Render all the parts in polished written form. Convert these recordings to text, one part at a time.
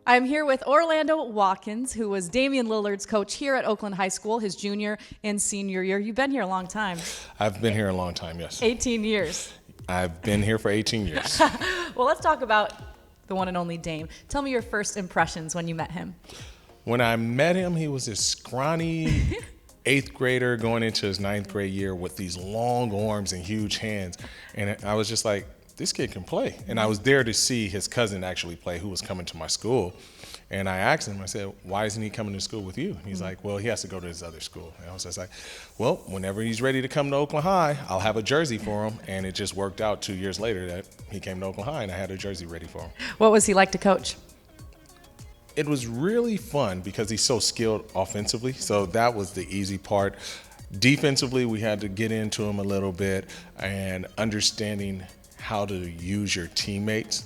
I'm here with Orlando Watkins, who was Damian Lillard's coach here at Oakland High School, his junior and senior year. You've been here a long time. I've been here a long time, yes. 18 years. I've been here for 18 years. Well, let's talk about the one and only Dame. Tell me your first impressions when you met him. When I met him, he was this scrawny 8th grader going into his 9th grade year with these long arms and huge hands. And I was just like, this kid can play. And I was there to see his cousin actually play, who was coming to my school. And I asked him, I said, why isn't he coming to school with you? And he's like, well, he has to go to his other school. And I was just like, well, whenever he's ready to come to Oakland High, I'll have a jersey for him. And it just worked out 2 years later that he came to Oakland High and I had a jersey ready for him. What was he like to coach? It was really fun because he's so skilled offensively. So that was the easy part. Defensively, we had to get into him a little bit and understanding how to use your teammates.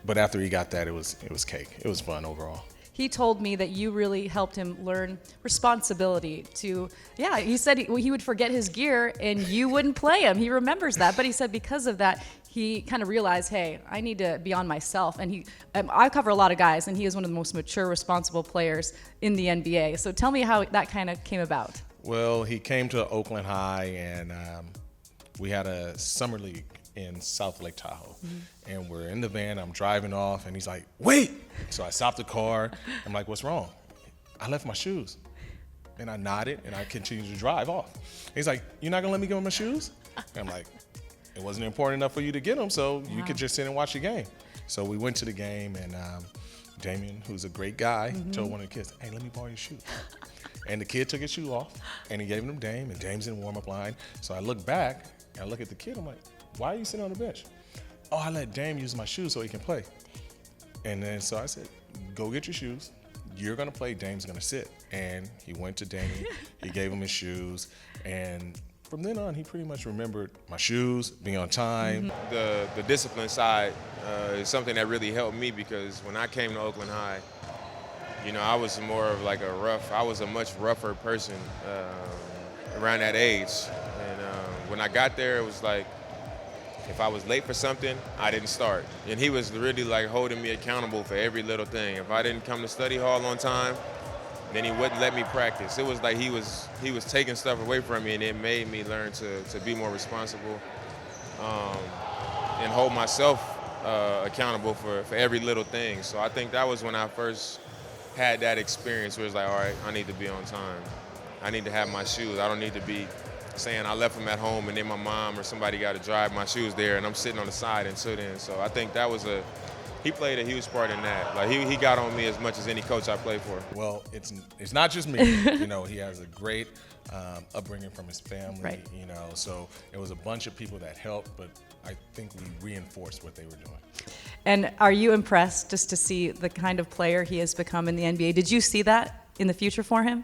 But after he got that, it was cake. It was fun overall. He told me that you really helped him learn responsibility he said he would forget his gear and you wouldn't play him. He remembers that, but he said because of that, he kind of realized, hey, I need to be on myself. And I cover a lot of guys, and he is one of the most mature, responsible players in the NBA. So tell me how that kind of came about. Well, he came to Oakland High, and we had a summer league in South Lake Tahoe. Mm-hmm. And we're in the van, I'm driving off, and he's like, wait! So I stopped the car. I'm like, what's wrong? I left my shoes. And I nodded, and I continued to drive off. He's like, you're not gonna let me get my shoes? And I'm like, it wasn't important enough for you to get them, so you could just sit and watch the game. So we went to the game, and Damian, who's a great guy, told one of the kids, hey, let me borrow your shoes. And the kid took his shoe off, and he gave them to Dame, and Dame's in the warm-up line. So I look back, and I look at the kid, I'm like, why are you sitting on the bench? Oh, I let Dame use my shoes so he can play. And then so I said, go get your shoes. You're gonna play, Dame's gonna sit. And he went to Dame, he gave him his shoes, and from then on, he pretty much remembered my shoes, being on time. The discipline side is something that really helped me because when I came to Oakland High, I was more of like I was a much rougher person around that age. And when I got there, it was like, if I was late for something, I didn't start. And he was really like holding me accountable for every little thing. If I didn't come to study hall on time, then he wouldn't let me practice. It was like he was taking stuff away from me, and it made me learn to be more responsible and hold myself accountable for every little thing. So I think that was when I first had that experience where it's like, all right, I need to be on time. I need to have my shoes. I don't need to be saying I left them at home and then my mom or somebody got to drive my shoes there and I'm sitting on the side until then. So I think that was he played a huge part in that. Like he got on me as much as any coach I played for. Well, it's not just me. He has a great upbringing from his family. Right. So it was a bunch of people that helped, but I think we reinforced what they were doing. And are you impressed just to see the kind of player he has become in the NBA? Did you see that in the future for him?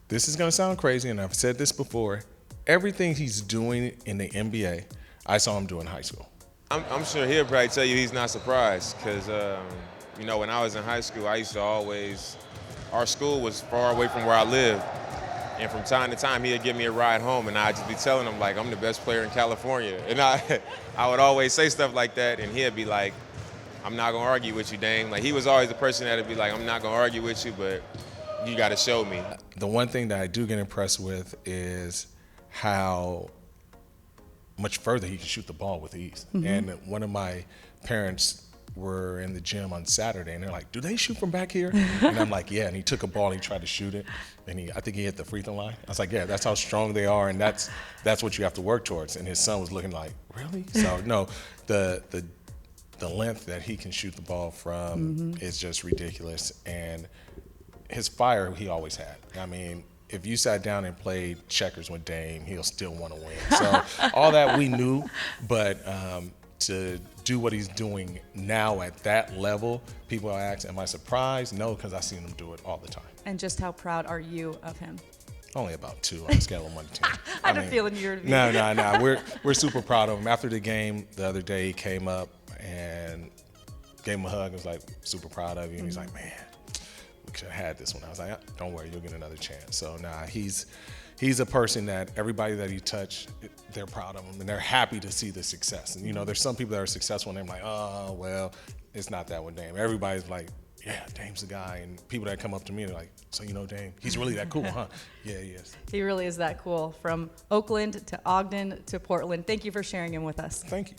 This is going to sound crazy, and I've said this before. Everything he's doing in the NBA, I saw him do in high school. I'm sure he'll probably tell you he's not surprised because, when I was in high school, I used to our school was far away from where I lived. And from time to time, he'd give me a ride home, and I'd just be telling him, like, I'm the best player in California. And I would always say stuff like that, and he'd be like, I'm not going to argue with you, Dame. Like, he was always the person that would be like, I'm not going to argue with you, but you got to show me. The one thing that I do get impressed with is how much further he can shoot the ball with ease. Mm-hmm. And one of my parents were in the gym on Saturday, and they're like, do they shoot from back here? And I'm like, yeah. And he took a ball and he tried to shoot it, and I think he hit the free throw line. I was like, yeah, that's how strong they are, and that's what you have to work towards. And his son was looking like, really? So no, the length that he can shoot the ball from is just ridiculous. And his fire he always had. I mean, if you sat down and played checkers with Dame, he'll still want to win. So all that we knew, but to do what he's doing now at that level, people are asking, am I surprised? No, because I've seen him do it all the time. And just how proud are you of him? Only about 2 on a scale of 1 to 10. I had a feeling you were to be. No. We're super proud of him. After the game the other day, he came up and gave him a hug. I was like, super proud of you. And he's like, man, we could have had this one. I was like, don't worry, you'll get another chance. So he's a person that everybody that he touched, they're proud of him and they're happy to see the success. And there's some people that are successful and they're like, oh, well, it's not that with Dame. Everybody's like, yeah, Dame's the guy. And people that come up to me, they're like, so you know Dame? He's really that cool, huh? Yeah, he is. He really is that cool. From Oakland to Ogden to Portland. Thank you for sharing him with us. Thank you.